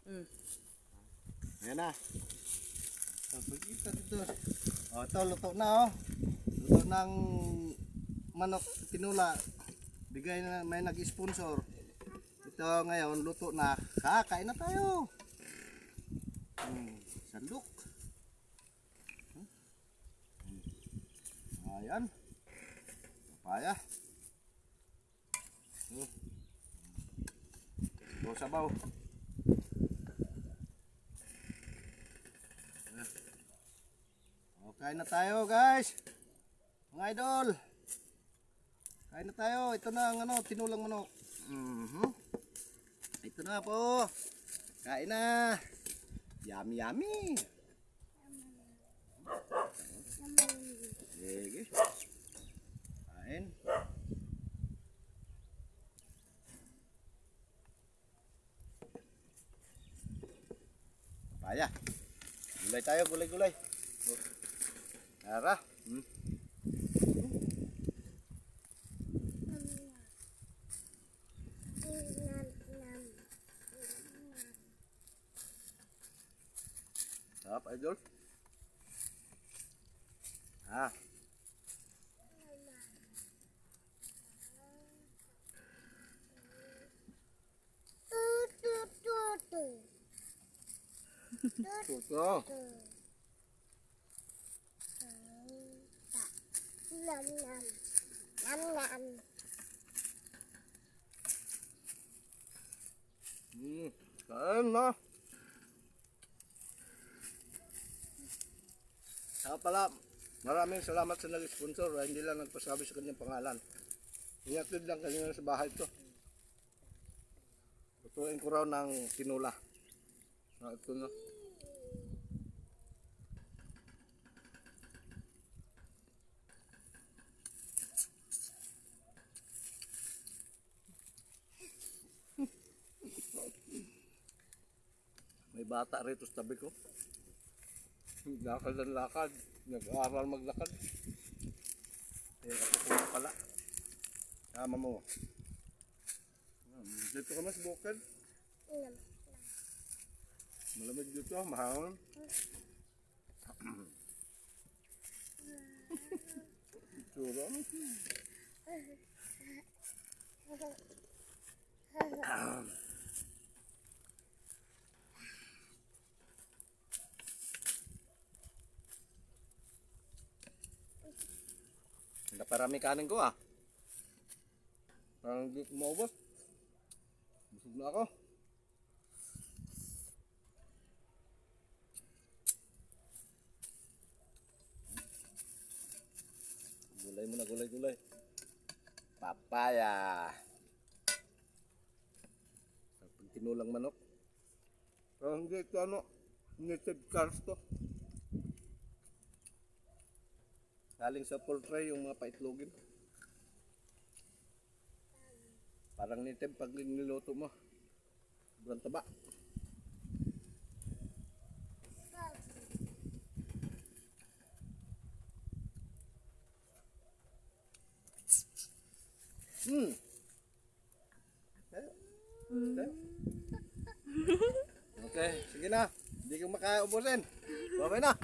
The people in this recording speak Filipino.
Mm. Ayan na. So, pag-ita dito. O, ito, luto na, oh. Luto ng manok tinula. Bigay na, may nag-sponsor. Ito ngayon, luto na. Kakain na tayo. Sandok. Ayan. Papaya. Ito, sabaw. Kain na tayo, guys. Mga idol. Kain na tayo. Ito na ang ano, tinulang manok. Ito na po. Kain na. Yummy, yummy. Sige. Kain. Papaya. Gulay tayo, gulay-gulay. Tara. Sarap, idol. Ah. Tuto. Kain na. Saka pala, maraming salamat sa nag-sponsor. Hindi lang nagpasabi sa kanyang pangalan. Ingatid lang kanina sa bahay ito. Tutuin ko raw ng tinula. Ito na. May bata rito sa tabi ko. Lakad ang lakad. Nag-aaral maglakad. Eh, ako ko pala. Tama mo. Dito ka mas bukid. Malamig dito, mahangin. Tsura. Naparami kanin ko ah. Parang hindi ko maubos. Busog na ako. Gulay mo na, gulay-gulay. Papaya. Pag tinulang manok. Parang hindi ito ano, native cars to. Galing sa poultry yung mga paitlogin. Parang native pag niluto mo. Sobrang taba. Okay, sige na. Hindi ko makaubusin. Okay na.